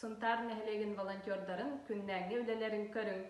Suntar nählegin volontörlerin künnäňi ölelerin körüň.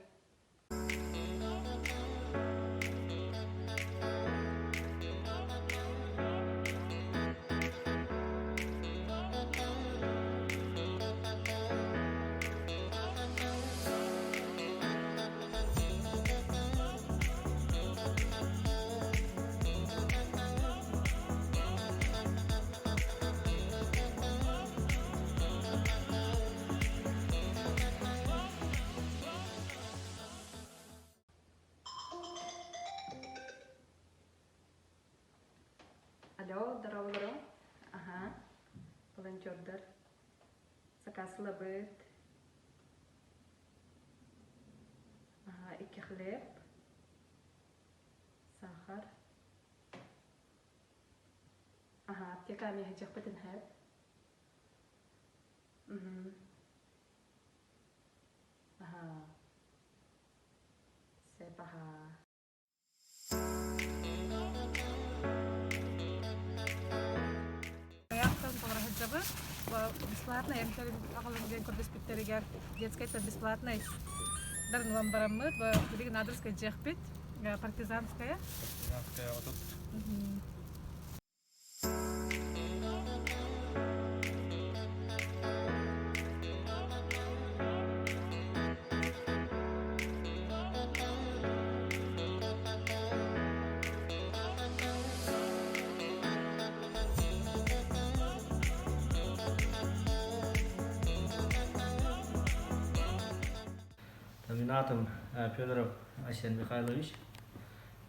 Alo, darawlarım. Aha, volontörler. Sakasılabıt. Aha, 2 хлеб. Сахар. Aha, aptekami hajak patin hep. Aha. Sepaha. Бесплатно, я хотела оголосить курс бисперегер, детская это бесплатная. Дар новембра мы в Лиге Надрская джехпит, партизанская. Партизанская вот тут. Минатом Федоров Асен Михайлович.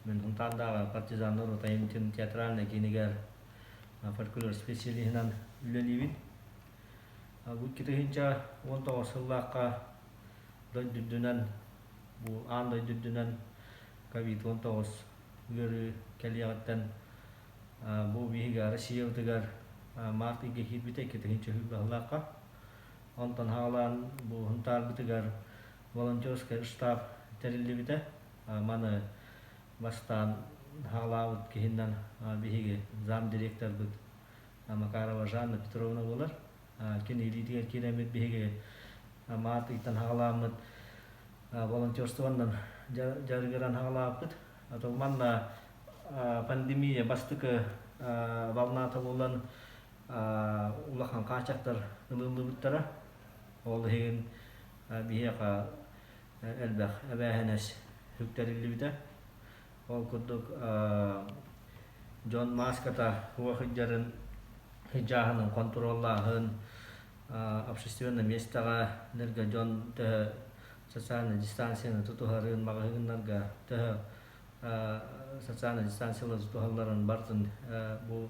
Мен Хунтанда партизандар отайымтын театральный кинегер фольклор специалистынан үлелибит. Бу китегинча 19 сыллакка дойдүдүнөн бу андай дүдүнөн COVID-19 гөрү келиягаттан бу биһига Россия утугар март иге хитбите китегинча хүлбаллакка. Онтон хаалан бу хунтар бутугар волонтерский штаб терилибите маны бастан халавыт кихиннан биһиге зам директор бут Макарова Жанна Петровна болар. Кини илитигер кинемет биһиге маат иттан халамыт волонтерствондан жаргыран халапыт. Ато манна пандемия бастыкы волната болан улахан качактар ылылыбыттара. Ол хеген биһига элбэх эбэһэнэс хүктерилибите. Ол курдук Джон Маската хуахыджарын хиджаханын контроллаһын общественный местага нерге Джон социальный дистанцияны тутухарын магыгыннарга социальный дистанциялы тутухалларын бартын бу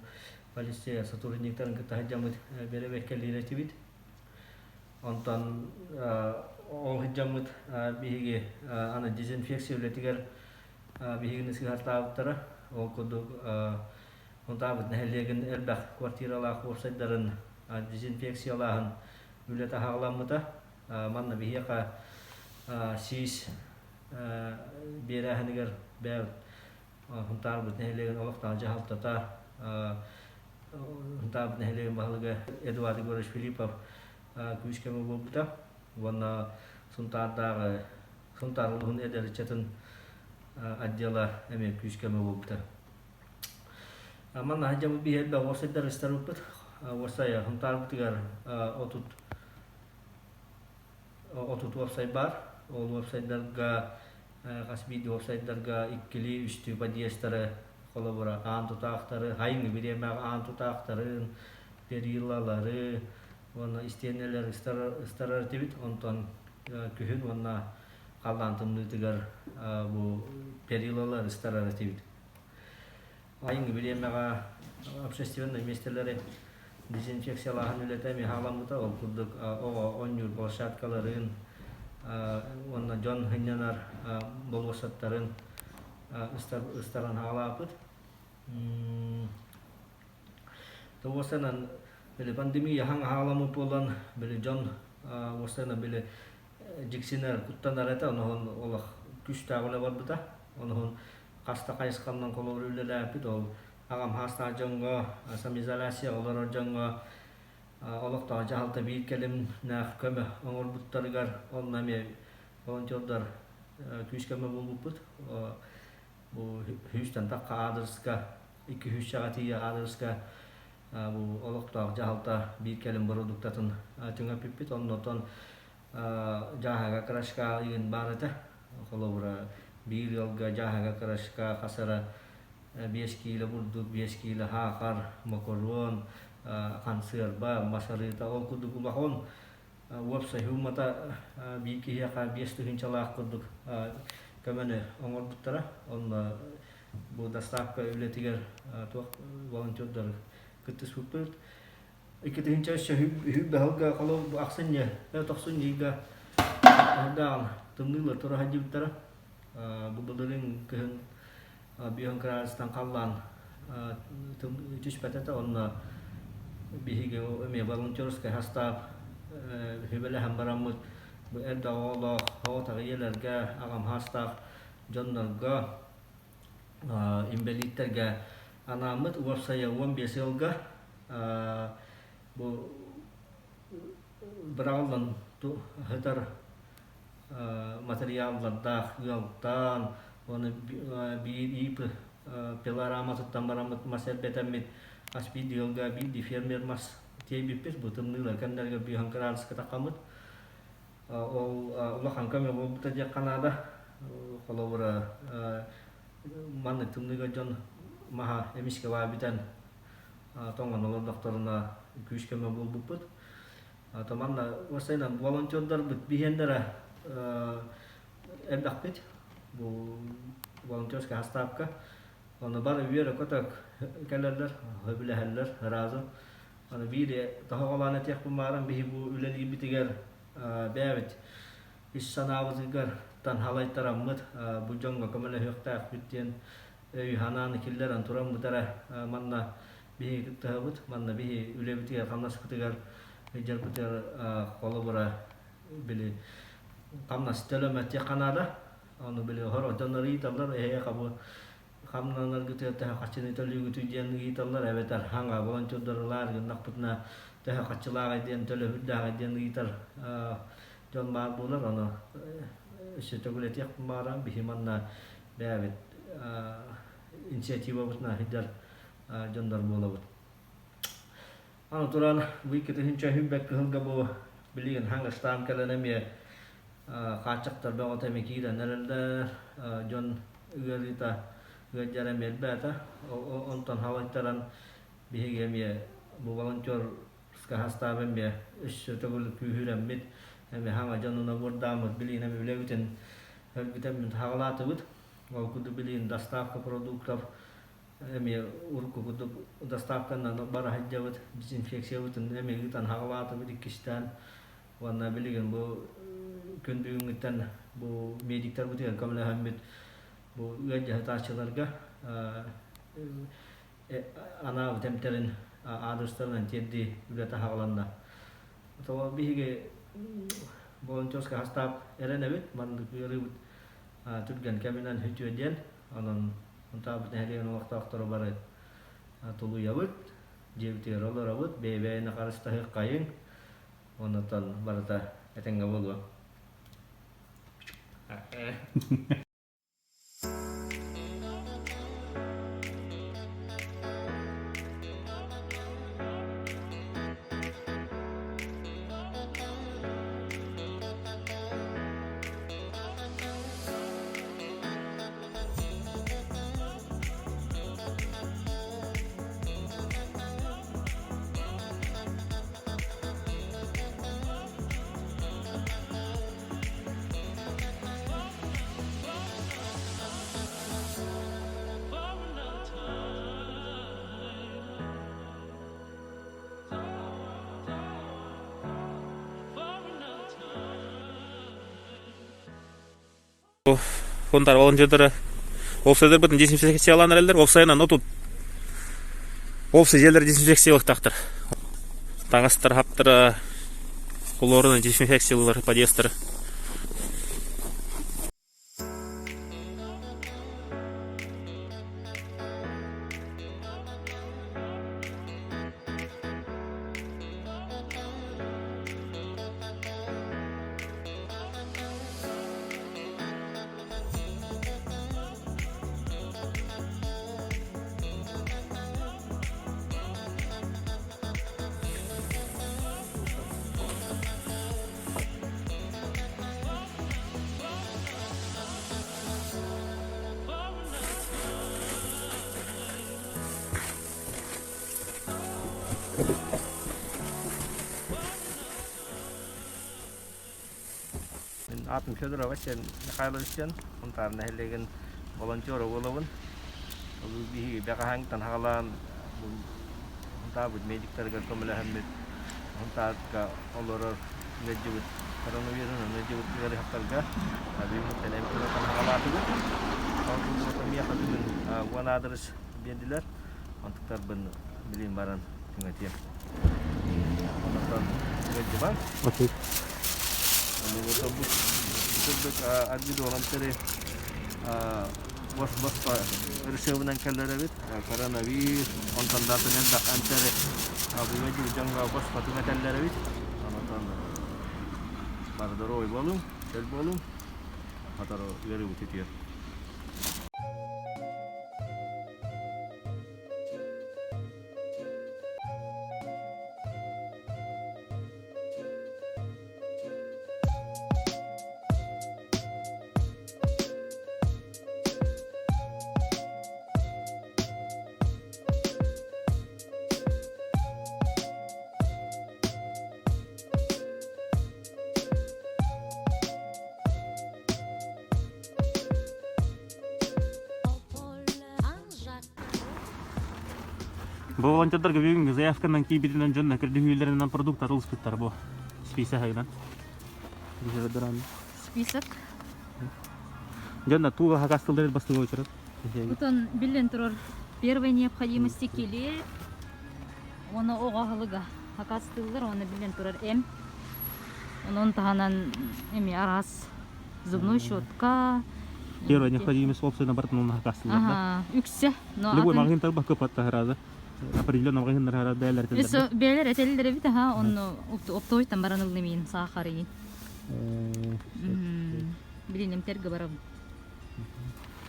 полиция сотрудниктарын кытахыджамыт беребеккелиретибит. Онтон ол хиджамыт биһиге аны дезинфекция үлетигер биһигин сыгартаабыттара. Ол курдук онтаабыт нэһэллиэгин элбэх квартиралаах уорсайдарын дезинфекциялааһын үлете хааламмыта. Манна биһиэка сиис биэрэһинигер бэбит онтаабыт нэһэлиэгин олохтаан жаһалтата. Онтаабыт нэһэлиэгин баһылыга Эдуард Егорович Филиппов күскемө болбута. Вона сунтардағы сунтарлыгын эдерчетін отдела эме күскемө болбута. Манна хаджамы биһэлбэ уорсайдар истарыппыт. Уорсая сунтарбытыгар отут вебсайт бар. Ол вебсайттарга касбиди вебсайттарга иккили үстү подъездтары колобура аан тутаактары, хайыңы биремег аан тутаактарын, перилалары, вона истенелер истарар тибит. Онтон күһүн вона калдантымнытыгар бу перилалар истарар тибит. Айыңы биремега общественный местелери дезинфекциялаһын үлетеми халамыта. Ол курдук ого оннюр площадкаларын вона жон хыннанар болбосаттарын истаран халаапыт. Тогосанан били пандемия хаң халамы болан били жон осана били жиксинер куттанар эте онон олох күч тагылы барбыта. Онон каста кайыскандан колор үлелепит. Ол агам хаста жонго самоизоляция олар жонго олох та жаалта бир келем нах көмө оңор буттаргар оннаме волонтердар күскеме болупут. Бу хүстен такка адреска 2-3 саат ия адреска бу олох та жаалта бир келем продуктатын тыңа пиппит оннотон жаага крашка иген барыта колобура бир ялга жаага крашка касара 5 kilo burdu 5 kilo hakar makaron kan serba masarita ol kudu bahon website humata biki ya ka bias tuhin calak kudu kamane ongor putara on bu dastak ule tigar tuak volunteer dar ketus puput ikut hinca hub bahoga kalau aksennya toksun juga dam tumni latur haji putara bu beling kehen bihang keras tangkalan itu sepatutnya on bihiga me volunteers ke hasta hibela hambaramut bu edda Allah hawa tagayelerga agam hasta jonnalga imbeliterga anamat website wam biaselga bu beralan tu hatar material ladah yaltan ona bir pelaramat tambaramat masel betamit as video ga di fermer mas tie bipes butum nila kan darga bihang keras katakamut Allah hangkam yang butaja Kanada kalau bera mana tum niga jon maha emis kawabitan tongan nolol doktorna kuis kema buput teman na wasena volunteer dar bihendara edakpit bu volunteers ka hastap ka ona bar wiera kotak kalender habila haller razo ona bide tahagalana tiak pemaran bihibu ulali bitigar bevet issanawazgar tan halay taramut bujong kamala hekta bitien hanan killer anturam mutara manna bihi tahabut manna bihi ulebitiga kamnas kutigar jar putar kolobora bili kamnas telemet ya Kanada onu beli horo donori talar kabu kamna nar gitu teh kacin itu liu gitu jan gitu talar betar hanga bon codor lar gendak putna teh kacila gadian tele hudah gadian gitu jon mar bular ono setogule tiak marang bihimanna bevet inisiatif putna hidar jondar bolawut anu turan wikit hinca hibek hangabo beliin hanga stam kala namia kacak terbang otak mikir dan ada John Gerita gajaran berbeda onton hawataran bihiga mia volunteer skahasta bemia setagul kuhiram mit ame hanga John nabur damat beli nami belegutin kita minta halat tebut mau kudu beliin dastaf ke produk ame urku kudu dastaf kan nana barah jawat disinfeksi utin ame kita halat tebut di Kistan warna beliin bu kunjungan bu medik terbuti kamala hamid bu gajah tasyalarga ana temterin adustan jadi udah tahawalanna atau bihige volunteers ka hastap era nabi man ribut tudgan kaminan hujuan anon unta betahri an waktu barat tulu yawut jebti roller rabut bebe nakaras tah kaing onatan barata eteng gabol Фондар волонтердары офсайдер бүтін дезинфекцияланыр әлдер, офсайынан отут. Офсай жерлер дезинфекциялық тақтыр. Таңастыр, хаптыр, бұл орны дезинфекциялылар подъестері. Мен атым Федорова Сен Михайловичтен, онтарына хелеген волонтер болуын. Ол бихи бәкәһәңтән хагалан онта бу медиктәргә көмелә хәммит. Онтага олорор нәҗибет коронавирус нәҗибет гәри хактарга аби мутәләм кылган хагалаты. Ол бу тәмия хәдин ванадрис бендиләр. Онтактар бен билим баран тиңәтә. Онтан нәҗибан. Окей. Вот это админ волонтеры бос решевнен келлеребит коронавирус онтан датынен да антере абуйду жаңга бос фатуга теллеребит анатан бардырой болум тел болум атаро веру титер. Бу волонтерларга бүгүнкү заявканан кийбитинен жонна кирдигүүлеринен продукт атылыспыттар бу списагынан. Бизердеран. Список. Жонна туга хакастылдыр бастыгы очурат. Бутон билен турар первой необходимости кили. Оны огагылыга хакастылдыр, оны билен турар эм. Онун таханан эми арас зубной щетка. Первая необходимость собственно бартын хакастылдыр. Ага, үксе. Любой магазин тарба көпатта харада. Определенно магазин харада дайлар телдер. Эсо белер этелдер бит ага, оны оптойттан баранылны мен сахары. Билинем терге барам.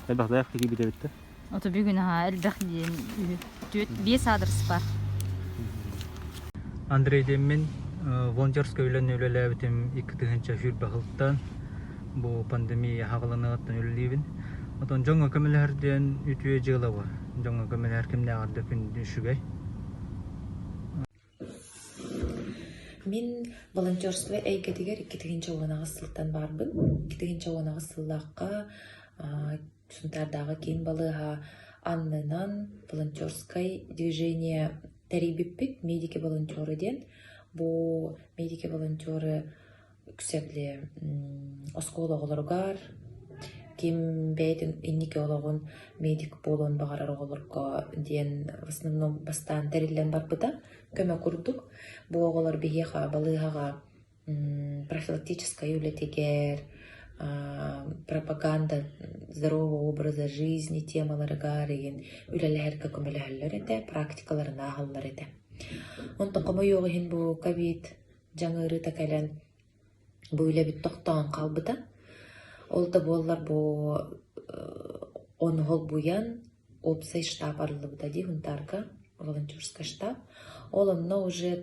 Элбах заявка кийбите битте. Ото бүгүн ага элбах ден 5 адрес бар. Андрей Демин, волонтерская үйлөнүүлөлө битим 2-нче жыл багылттан бу пандемия хагаланыгаттан үллибин. Отон жоңго көмөлөрдөн үтүе жылы бар. Жоңго көмөлөр кимде арды күн düşүгөй. Мен волонтерство әйгетігер 2-нче уанағы сылтан барбын. 2-нче уанағы сыллаққа сұнтардағы кен балыға аннынан волонтерскай движение тәрибіппік медике волонтеры ден. Бұл медике волонтеры күсәпле оскологолоргар, кем бәйтін иннике олығын медик болуын бағарар оғылырға ден в основном бастан тәрілен барбыда көмі күрдік. Бұл оғылар бейеға балыға профилактическая үлетегер, пропаганда здорового образа жизни темаларыға реген үлелерге көмеләлер еті, практикаларына ағалар еті. Онты қымы йоғын бұл ковид жаңыры тәкәлен бұл үлебіт тоқтаған қалбыда. Олда болар бұл оңғыл бұян опсай штаб арылыбыда дей ұнтарға, волонтерская штаб. Олымна уже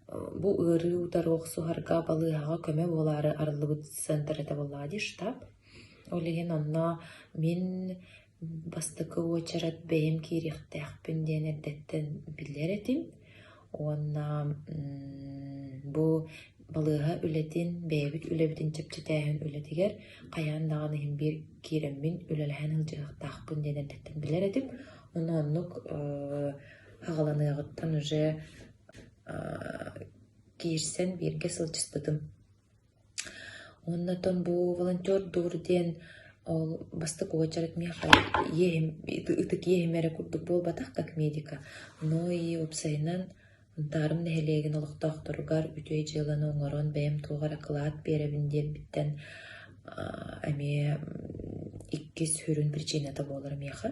бұл ұры ұтар оқсуғарға балыға көмі болары арылыбыд центр еті болады штаб. Олеген онна мен бастықы очарат бәйім керекті әқпінден әрдеттен білер етім. Онна бұл балыға үлетін, бәйбіт үлебітін чепчетәйін үлетігер, қаяндағаны хем бір кереммен үлеләйін ұлжығықты әқпінден әрдеттен білер етім. Оны оннық ағаланығыттан уже кейірсен берге сылчыстыдым. Оннатон бұл волонтер дұрден бастық очарат меха ытык ехемері күрдік бол батақ как медика. Но и опсайынан тарым нәхелеген олықтақтырғар үтөй жыланы оңырын бәйім туғар ақылат беребінден біттен әме 2 сүрін причинаты болыр меха.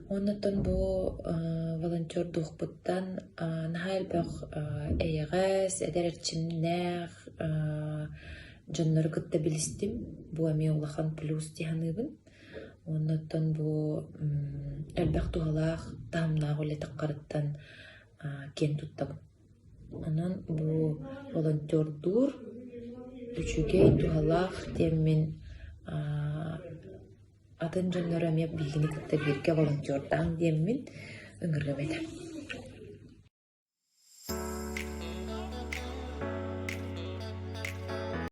Оннатон бұл волонтер дұқпыттан нағайыл бақ әйғәс, әдәрәрчімнәғ жоннары күтті білістім. Бұл әме олақан плюс дияныйбын. Оннатон бұл әлбәқ туғалақ тағымнағы өлетік қарыттан кен тұттабын. Онан бұл волонтер дур, үчүгей туғалақ теммен атын жоннары әме білгіні күтті берге волонтердан деммен үңіргім еді.